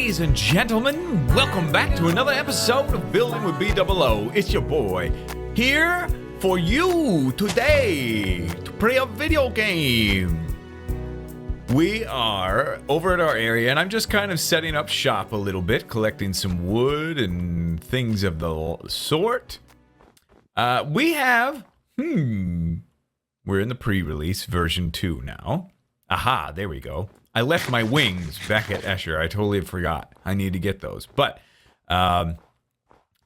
Ladies and gentlemen, welcome back to another episode of Building with BdoubleO. It's your boy, here for you today to play a video game. We are over at our area, and I'm just kind of setting up shop a little bit, collecting some wood and things of the sort. We have, we're in the pre-release version 2 now. Aha, there we go. I left my wings back at Escher. I totally forgot. I need to get those. But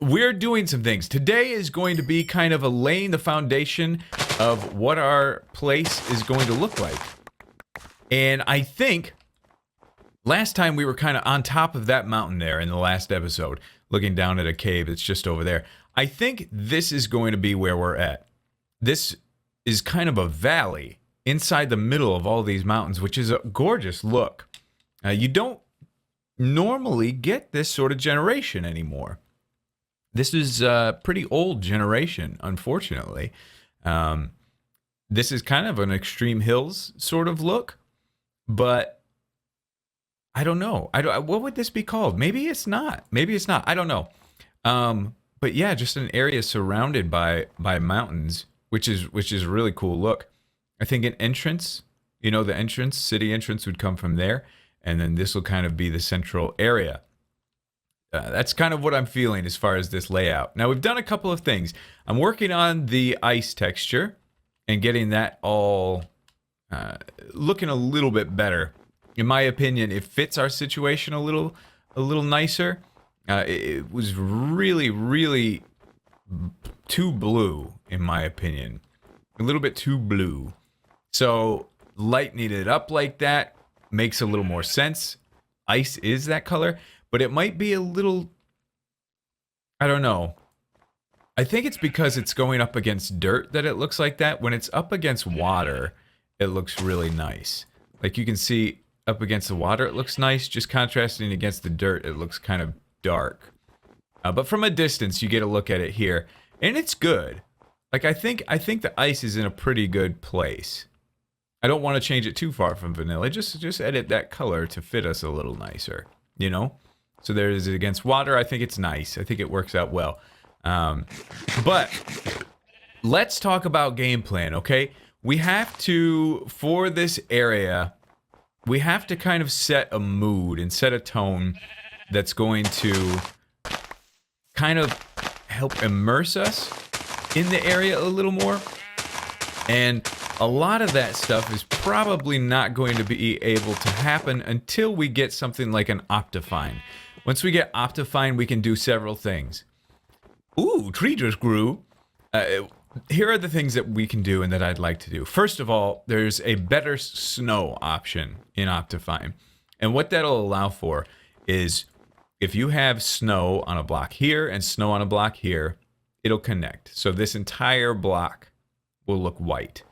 we're doing some things. Today is going to be kind of a laying the foundation of what our place is going to look like. And I think last time we were kind of on top of that mountain there in the last episode, looking down at a cave that's just over there. I think this is going to be where we're at. This is kind of a valley inside the middle of all these mountains, which is a gorgeous look. You don't normally get this sort of generation anymore. This is a pretty old generation, unfortunately. This is kind of an Extreme Hills sort of look, but I don't know. What would this be called? Maybe it's not. Maybe it's not. I don't know. But yeah, just an area surrounded by mountains, which is a really cool look. I think an entrance, the entrance, city entrance would come from there, and then this will kind of be the central area. That's kind of what I'm feeling as far as this layout. Now, we've done a couple of things. I'm working on the ice texture and getting that all looking a little bit better. In my opinion, it fits our situation a little nicer. It was really too blue, in my opinion. A little bit too blue. So lightening it up like that makes a little more sense. Ice is that color, but it might be a little, I don't know. I think it's because it's going up against dirt that it looks like that. When it's up against water, it looks really nice. Like you can see up against the water, it looks nice. Just contrasting against the dirt, it looks kind of dark. But from a distance, you get a look at it here, and it's good. Like I think the ice is in a pretty good place. I don't want to change it too far from vanilla. Just edit that color to fit us a little nicer, So there is it against water. I think it's nice. I think it works out well. But let's talk about game plan, okay? We have to, for this area, we have to kind of set a mood and set a tone that's going to kind of help immerse us in the area a little more. And a lot of that stuff is probably not going to be able to happen until we get something like an Optifine. Once we get Optifine, we can do several things. Ooh, tree just grew. Here are the things that we can do and that I'd like to do. First of all, there's a better snow option in Optifine. And what that'll allow for is if you have snow on a block here and snow on a block here, it'll connect. So this entire block will look white.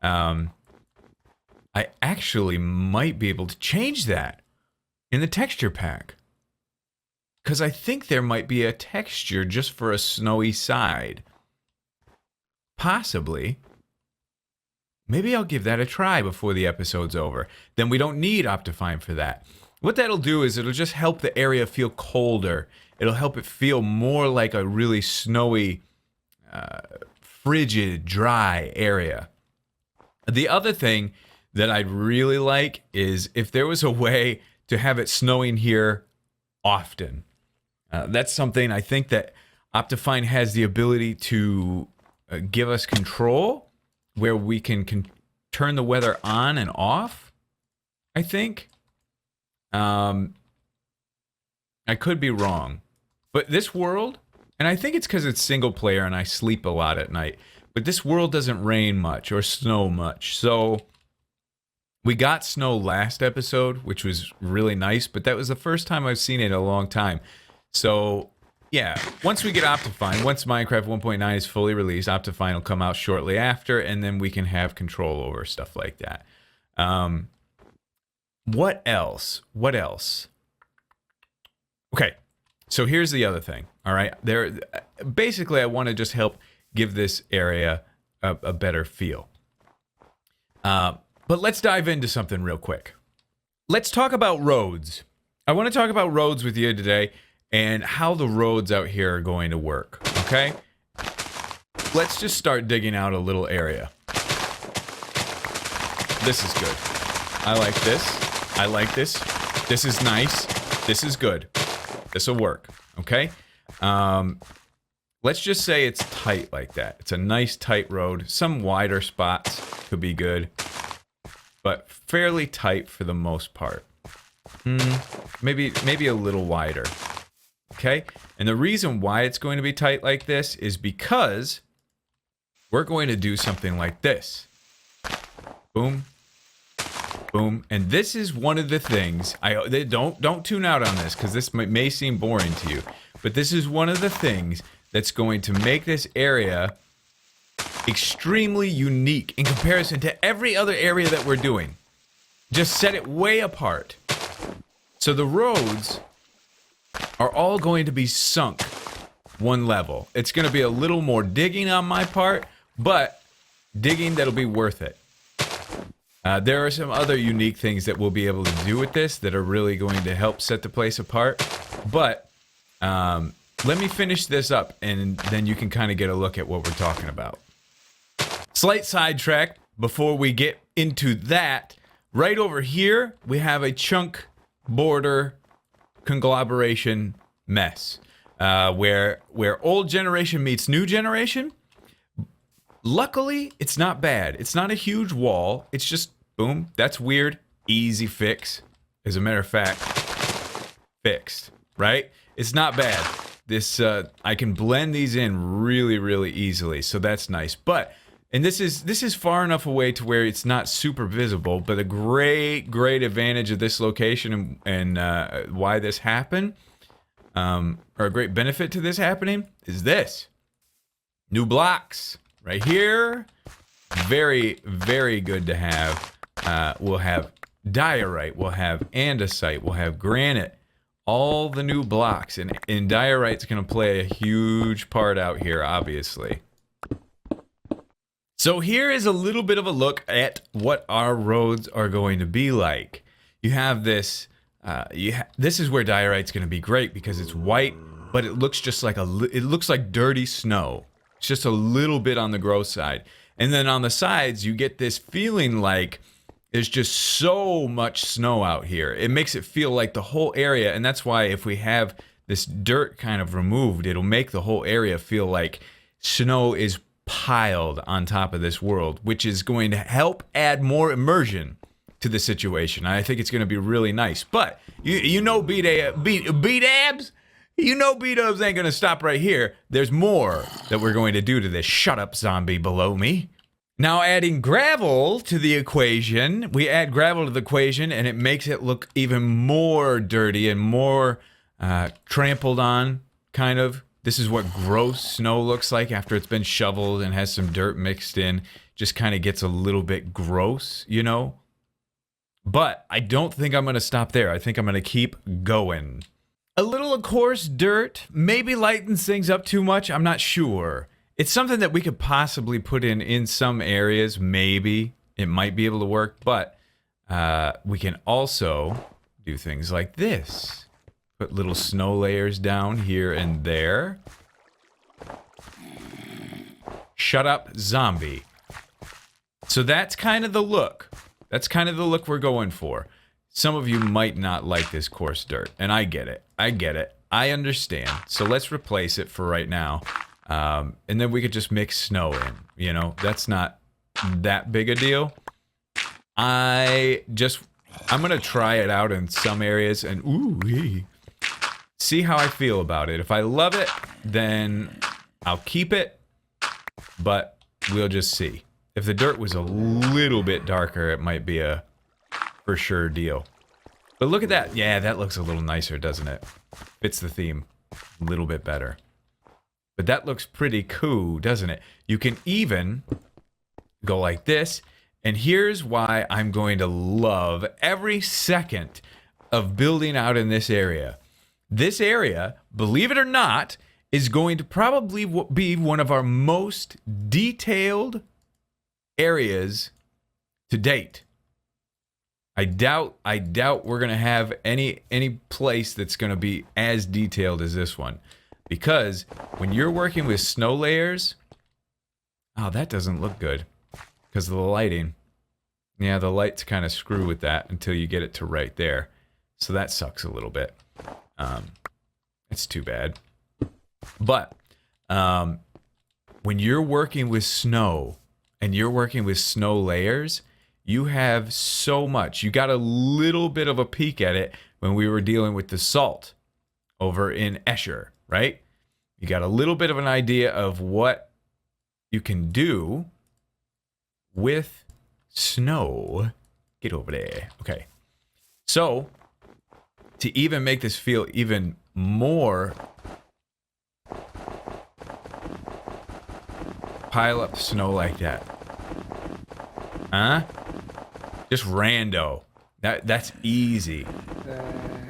I actually might be able to change that in the texture pack. Because I think there might be a texture just for a snowy side. Possibly. Maybe I'll give that a try before the episode's over. Then we don't need Optifine for that. What that'll do is it'll just help the area feel colder. It'll help it feel more like a really snowy, frigid, dry area. The other thing that I'd really like is if there was a way to have it snowing here often. That's something I think that Optifine has the ability to give us control, where we can turn the weather on and off, I think. I could be wrong. But this world, and I think it's because it's single player and I sleep a lot at night, but this world doesn't rain much or snow much. So we got snow last episode, which was really nice, but that was the first time I've seen it in a long time. So yeah, once we get Optifine, once Minecraft 1.9 is fully released, Optifine will come out shortly after, and then we can have control over stuff like that. What else? What else? Okay, so here's the other thing, all right? Basically, I want to just help give this area a better feel. But let's dive into something real quick. Let's talk about roads. I want to talk about roads with you today and how the roads out here are going to work, okay? Let's just start digging out a little area. This is good. I like this. I like this. This is nice. This is good. This will work, okay? Let's just say it's tight like that. It's a nice tight road. Some wider spots could be good, but fairly tight for the most part. Maybe a little wider. Okay? And the reason why it's going to be tight like this is because we're going to do something like this. Boom. Boom. And this is one of the things don't tune out on this because this may seem boring to you, but this is one of the things that's going to make this area extremely unique in comparison to every other area that we're doing. Just set it way apart. So the roads are all going to be sunk one level. It's going to be a little more digging on my part, but digging that'll be worth it. There are some other unique things that we'll be able to do with this that are really going to help set the place apart. But let me finish this up, and then you can kind of get a look at what we're talking about. Slight sidetrack before we get into that. Right over here, we have a chunk border conglomeration mess, where old generation meets new generation. Luckily, it's not bad. It's not a huge wall. It's just, boom, that's weird. Easy fix. As a matter of fact, fixed, right? It's not bad. This, I can blend these in really, really easily, so that's nice. But, and this is far enough away to where it's not super visible, but a great advantage of this location and why this happened, or a great benefit to this happening, is this. New blocks. Right here, very, very good to have. We'll have diorite, we'll have andesite, we'll have granite, all the new blocks. And diorite's going to play a huge part out here, obviously. So here is a little bit of a look at what our roads are going to be like. You have this, this is where diorite's going to be great because it's white, but it looks just like it looks like dirty snow. It's just a little bit on the gross side. And then on the sides, you get this feeling like there's just so much snow out here. It makes it feel like the whole area, and that's why if we have this dirt kind of removed, it'll make the whole area feel like snow is piled on top of this world, which is going to help add more immersion to the situation. I think it's going to be really nice. But you know B-Dabs? You know B-Dubs ain't gonna stop right here. There's more that we're going to do to this. Shut up, zombie below me. Now adding gravel to the equation. We add gravel to the equation and it makes it look even more dirty and more trampled on, kind of. This is what gross snow looks like after it's been shoveled and has some dirt mixed in. Just kind of gets a little bit gross, you know? But I don't think I'm gonna stop there. I think I'm gonna keep going. A little of coarse dirt maybe lightens things up too much. I'm not sure. It's something that we could possibly put in some areas. Maybe it might be able to work, but we can also do things like this. Put little snow layers down here and there. Shut up, zombie. So that's kind of the look. That's kind of the look we're going for. Some of you might not like this coarse dirt, and I get it. I get it. I understand. So let's replace it for right now. And then we could just mix snow in. You know, that's not that big a deal. I'm going to try it out in some areas and see how I feel about it. If I love it, then I'll keep it, but we'll just see. If the dirt was a little bit darker, it might be a for sure deal. But look at that. Yeah, that looks a little nicer, doesn't it? Fits the theme a little bit better. But that looks pretty cool, doesn't it? You can even go like this. And here's why I'm going to love every second of building out in this area. This area, believe it or not, is going to probably be one of our most detailed areas to date. I doubt we're gonna have any place that's gonna be as detailed as this one, because when you're working with snow layers, oh, that doesn't look good because of the lighting. Yeah, the lights kind of screw with that until you get it to right there, so that sucks a little bit. It's too bad. But when you're working with snow and you're working with snow layers, you have so much. You got a little bit of a peek at it when we were dealing with the salt over in Escher, right? You got a little bit of an idea of what you can do with snow. Get over there. Okay. So, to even make this feel even more, pile up snow like that. Huh? Just rando. That's easy.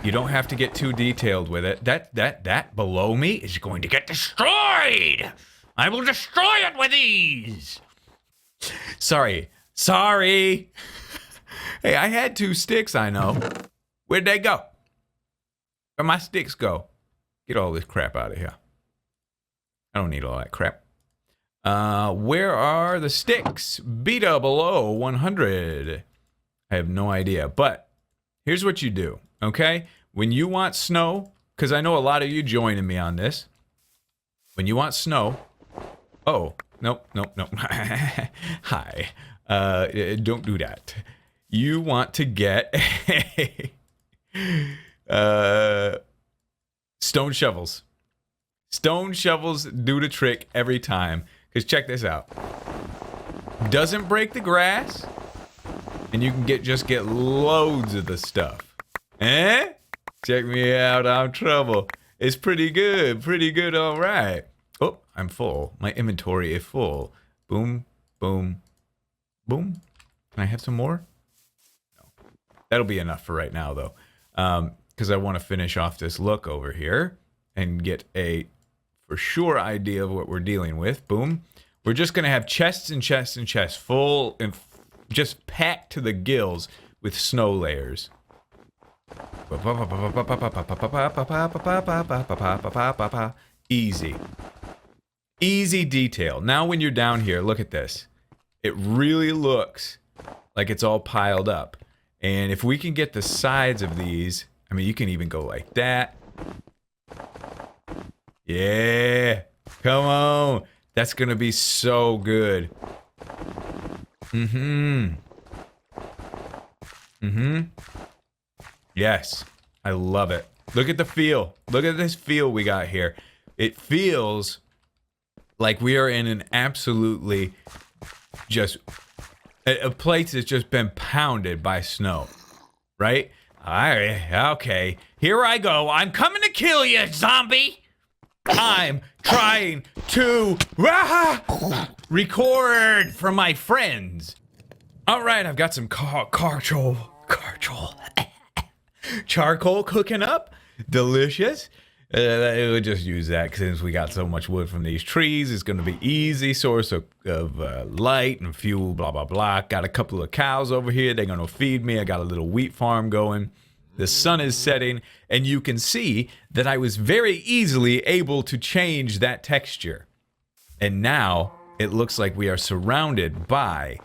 You don't have to get too detailed with it. That below me is going to get destroyed. I will destroy it with ease. Sorry. Hey, I had 2 sticks, I know. Where'd they go? Where'd my sticks go? Get all this crap out of here. I don't need all that crap. Where are the sticks? BdoubleO 100. I have no idea, but here's what you do, okay? When you want snow, because I know a lot of you joining me on this. When you want snow, oh, nope. Hi, don't do that. You want to get stone shovels. Stone shovels do the trick every time. Because check this out. Doesn't break the grass. And you can just get loads of the stuff. Eh? Check me out, I'm trouble. It's pretty good, all right. Oh, I'm full. My inventory is full. Boom, boom, boom. Can I have some more? No. That'll be enough for right now, though. Because I want to finish off this look over here and get a for sure idea of what we're dealing with. Boom. We're just going to have chests and chests and chests full and just packed to the gills with snow layers. Easy. Easy detail. Now when you're down here, look at this. It really looks like it's all piled up. And if we can get the sides of these, I mean, you can even go like that. Yeah. Come on. That's going to be so good. Yes. I love it. Look at the feel. Look at this feel we got here. It feels like we are in an absolutely just a place that's just been pounded by snow. Right? Alright, okay. Here I go. I'm coming to kill you, zombie! I'm trying to record for my friends. Alright, I've got some charcoal cooking up. Delicious. We'll just use that since we got so much wood from these trees. It's going to be easy source of light and fuel, blah, blah, blah. Got a couple of cows over here. They're going to feed me. I got a little wheat farm going. The sun is setting, and you can see that I was very easily able to change that texture. And now it looks like we are surrounded by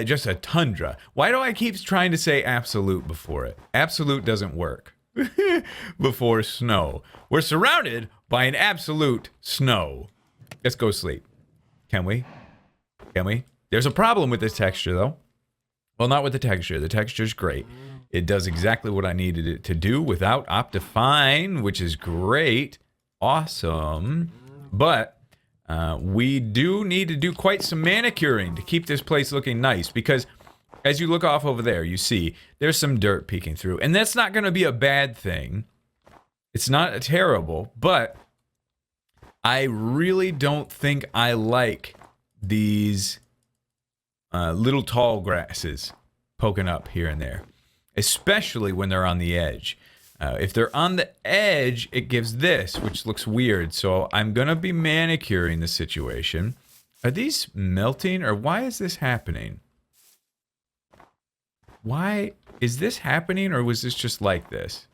just a tundra. Why do I keep trying to say absolute before it? Absolute doesn't work before snow. We're surrounded by an absolute snow. Let's go sleep. Can we? Can we? There's a problem with this texture, though. Well, not with the texture. The texture's great. It does exactly what I needed it to do without Optifine, which is great. Awesome. But we do need to do quite some manicuring to keep this place looking nice, because as you look off over there, you see there's some dirt peeking through. And that's not going to be a bad thing. It's not terrible, but I really don't think I like these little tall grasses poking up here and there, especially when they're on the edge. If they're on the edge, it gives this, which looks weird. So I'm going to be manicuring the situation. Are these melting, or why is this happening? Why is this happening, or was this just like this?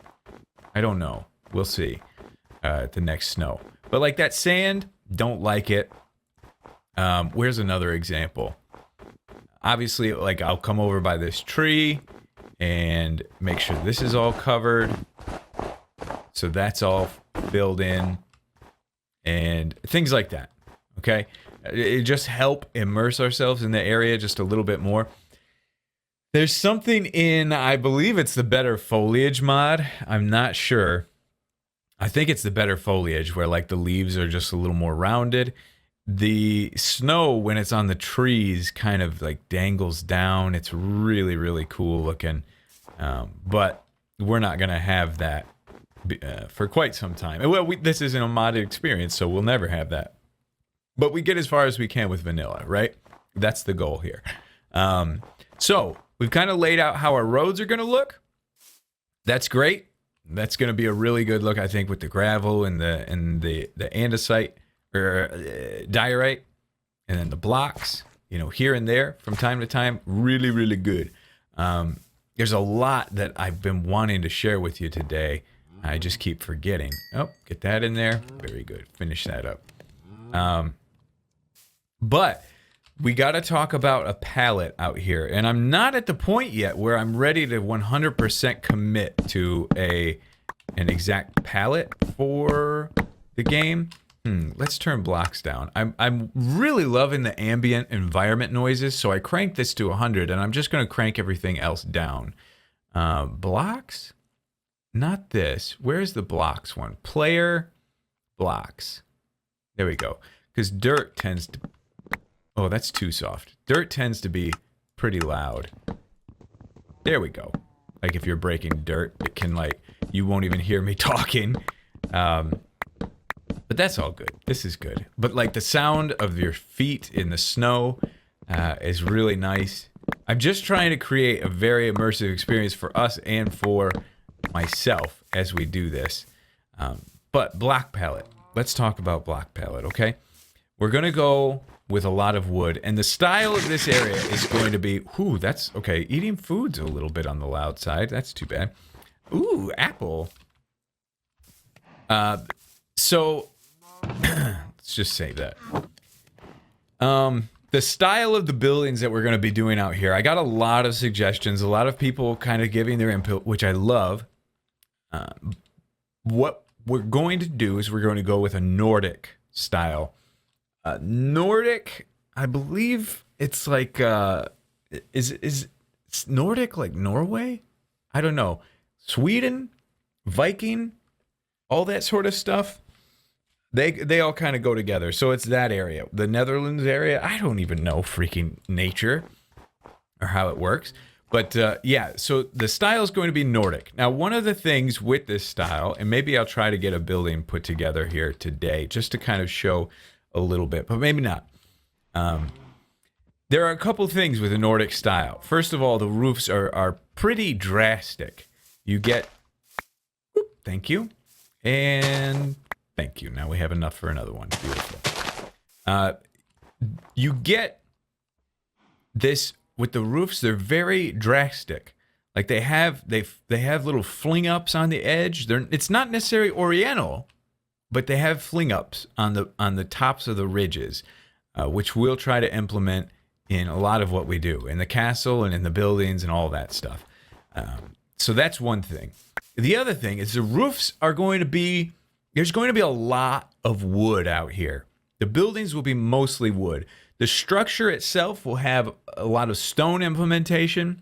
I don't know. We'll see at the next snow. But like that sand, don't like it. Where's another example? Obviously, like I'll come over by this tree and make sure this is all covered. So that's all filled in and things like that. Okay. It just help immerse ourselves in the area just a little bit more. There's something in, I believe it's the better foliage mod. I'm not sure. I think it's the better foliage where like the leaves are just a little more rounded. The snow, when it's on the trees, kind of like dangles down. It's really, really cool looking. But we're not going to have that for quite some time. Well, this isn't a modded experience, so we'll never have that. But we get as far as we can with vanilla, right? That's the goal here. So we've kind of laid out how our roads are going to look. That's great. That's going to be a really good look, I think, with the gravel and the andesite or diorite, and then the blocks, you know, here and there from time to time. Really, really good. There's a lot that I've been wanting to share with you today. I just keep forgetting. Oh, get that in there. Very good. Finish that up. But we got to talk about a palette out here. And I'm not at the point yet where I'm ready to 100% commit to an exact palette for the game. Let's turn blocks down. I'm really loving the ambient environment noises, so I cranked this to 100, and I'm just going to crank everything else down. Blocks? Not this. Where's the blocks one? Player, blocks. There we go. Because dirt tends to... Oh, that's too soft. Dirt tends to be pretty loud. There we go. Like if you're breaking dirt, it can like... You won't even hear me talking. But that's all good. This is good. But like the sound of your feet in the snow is really nice. I'm just trying to create a very immersive experience for us and for myself as we do this. But block palette. Let's talk about block palette, okay? We're going to go with a lot of wood. And the style of this area is going to be... Ooh, that's... Okay, eating food's a little bit on the loud side. That's too bad. Ooh, apple. So... let's just say that. The style of the buildings that we're going to be doing out here, I got a lot of suggestions, a lot of people kind of giving their input, which I love. What we're going to do is we're going to go with a Nordic style. Nordic, I believe it's like, is Nordic like Norway? I don't know. Sweden, Viking, all that sort of stuff. They all kind of go together. So it's that area. The Netherlands area, I don't even know freaking nature or how it works. But yeah, so the style is going to be Nordic. Now, one of the things with this style, and maybe I'll try to get a building put together here today just to kind of show a little bit, but maybe not. There are a couple things with the Nordic style. First of all, the roofs are pretty drastic. You get... Thank you. And... Thank you. Now we have enough for another one. Beautiful. You get this with the roofs. They're very drastic. Like they have little fling ups on the edge. It's not necessarily oriental, but they have fling ups on the tops of the ridges, which we'll try to implement in a lot of what we do in the castle and in the buildings and all that stuff. So that's one thing. The other thing is the roofs are going to be... There's going to be a lot of wood out here. The buildings will be mostly wood. The structure itself will have a lot of stone implementation,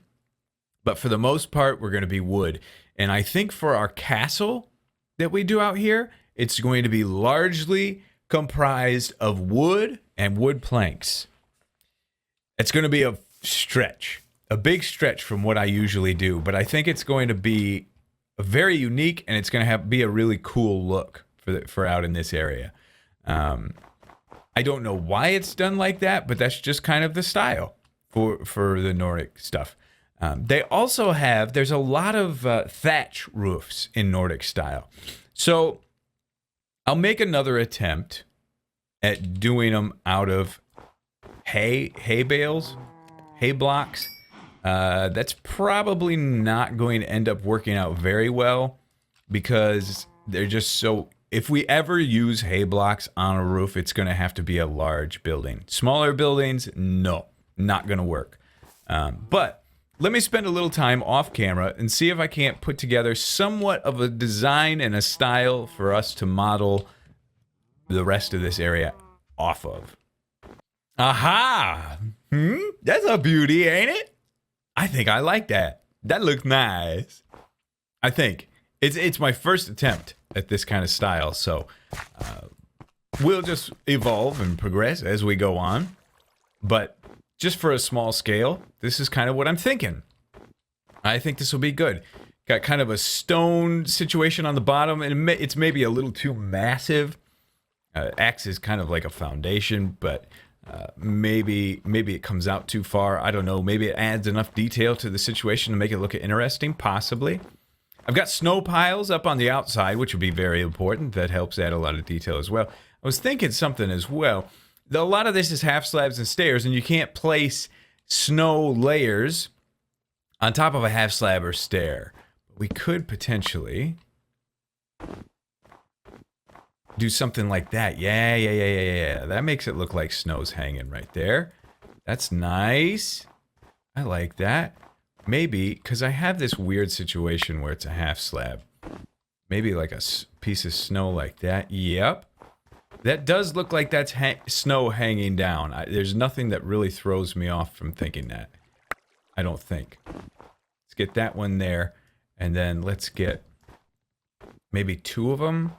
but for the most part, we're going to be wood. And I think for our castle that we do out here, it's going to be largely comprised of wood and wood planks. It's going to be a stretch, a big stretch from what I usually do, but I think it's going to be very unique, and it's going to be a really cool look for out in this area. I don't know why it's done like that, but that's just kind of the style for the Nordic stuff. They also have, there's a lot of thatch roofs in Nordic style. So I'll make another attempt at doing them out of hay bales, hay blocks. That's probably not going to end up working out very well because they're just so... If we ever use hay blocks on a roof, it's going to have to be a large building. Smaller buildings, no, not going to work. But let me spend a little time off camera and see if I can't put together somewhat of a design and a style for us to model the rest of this area off of. Aha! That's a beauty, ain't it? I think I like that. That looks nice. I think. It's my first attempt at this kind of style, so we'll just evolve and progress as we go on. But just for a small scale, this is kind of what I'm thinking. I think this will be good. Got kind of a stone situation on the bottom, and it's maybe a little too massive. Acts is kind of like a foundation, but maybe it comes out too far. I don't know. Maybe it adds enough detail to the situation to make it look interesting, possibly. I've got snow piles up on the outside, which would be very important. That helps add a lot of detail as well. I was thinking something as well. A lot of this is half slabs and stairs, and you can't place snow layers on top of a half slab or stair. We could potentially do something like that. Yeah. That makes it look like snow's hanging right there. That's nice. I like that. Maybe, because I have this weird situation where it's a half slab. Maybe like a piece of snow like that. Yep. That does look like that's snow hanging down. There's nothing that really throws me off from thinking that. I don't think. Let's get that one there. And then let's get maybe two of them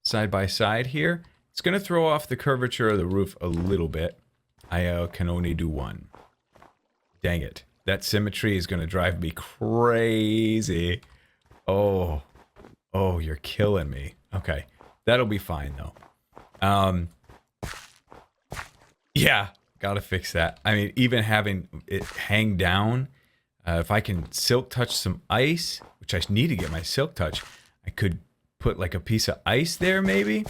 side by side here. It's going to throw off the curvature of the roof a little bit. I can only do one. Dang it. That symmetry is going to drive me crazy. Oh, you're killing me. Okay. That'll be fine, though. Yeah, gotta fix that. I mean, even having it hang down, if I can silk touch some ice, which I need to get my silk touch, I could put like a piece of ice there, maybe.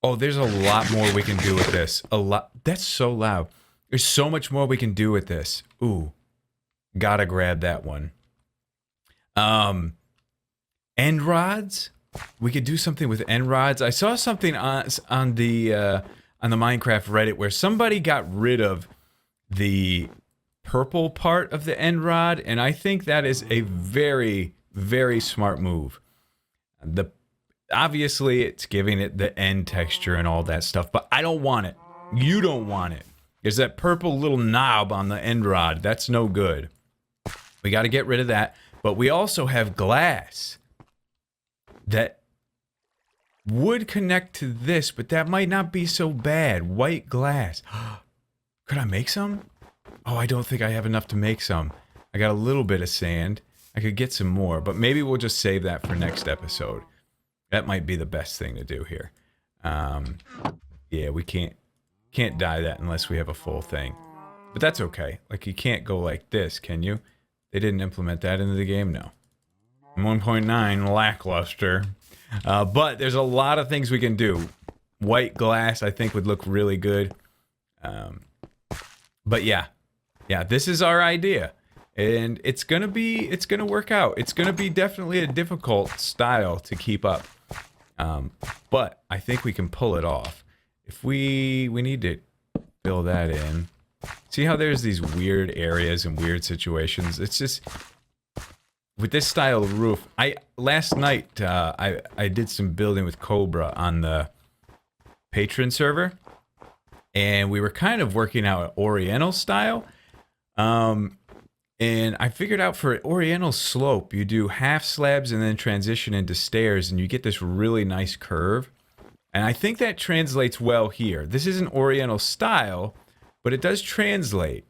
Oh, there's a lot more we can do with this. A lot. That's so loud. There's so much more we can do with this. Ooh, gotta grab that one. End rods. We could do something with end rods. I saw something on the Minecraft Reddit where somebody got rid of the purple part of the end rod, and I think that is a very, very smart move. Obviously, it's giving it the end texture and all that stuff, but I don't want it. You don't want it. There's that purple little knob on the end rod. That's no good. We got to get rid of that. But we also have glass that would connect to this, but that might not be so bad. White glass. Could I make some? Oh, I don't think I have enough to make some. I got a little bit of sand. I could get some more, but maybe we'll just save that for next episode. That might be the best thing to do here. Yeah, we can't dye that unless we have a full thing. But that's okay. Like, you can't go like this, can you? They didn't implement that into the game? No. 1.9 lackluster. But there's a lot of things we can do. White glass, I think, would look really good. But yeah, this is our idea. And it's gonna work out. It's gonna be definitely a difficult style to keep up. But I think we can pull it off. If we need to fill that in. See how there's these weird areas and weird situations? It's just, with this style of roof, last night, I did some building with Cobra on the patron server, and we were kind of working out an Oriental style, and I figured out for Oriental slope, you do half slabs and then transition into stairs, and you get this really nice curve, and I think that translates well here. This isn't Oriental style, but it does translate.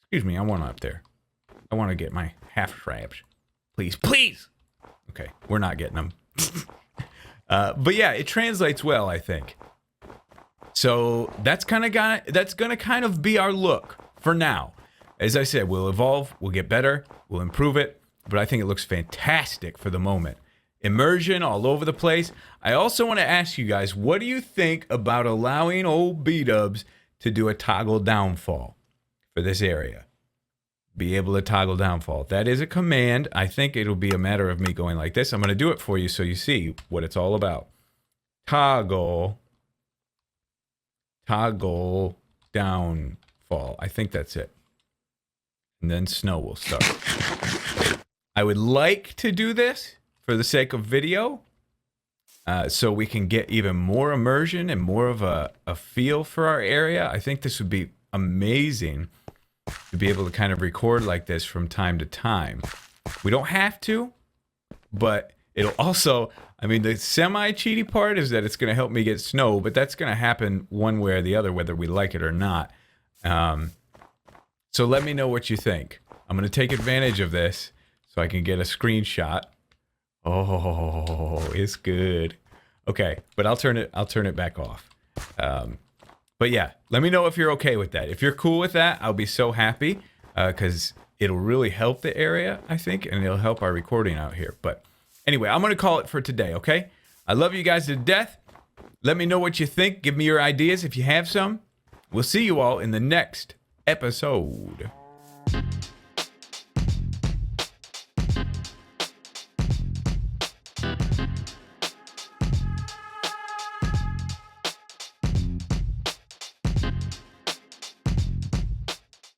Excuse me, I want up there. I want to get my half slabs. Please. Okay, we're not getting them. But yeah, it translates well, I think. So that's gonna kind of be our look for now. As I said, we'll evolve, we'll get better, we'll improve it, but I think it looks fantastic for the moment. immersion all over the place. I also want to ask you guys, what do you think about allowing old B-dubs to do a toggle downfall for this area? Be able to toggle downfall. That is a command. I think it'll be a matter of me going like this. I'm going to do it for you so you see what it's all about. Toggle downfall. I think that's it. And then snow will start. I would like to do this for the sake of video, so we can get even more immersion and more of a feel for our area. I think this would be amazing to be able to kind of record like this from time to time. We don't have to, but it'll also, I mean, the semi-cheaty part is that it's going to help me get snow, but that's going to happen one way or the other, whether we like it or not. So let me know what you think. I'm going to take advantage of this so I can get a screenshot. Oh, it's good. Okay, but I'll turn it back off. But yeah, let me know if you're okay with that. If you're cool with that, I'll be so happy, because it'll really help the area, I think, and it'll help our recording out here. But anyway, I'm going to call it for today, okay? I love you guys to death. Let me know what you think. Give me your ideas if you have some. We'll see you all in the next episode.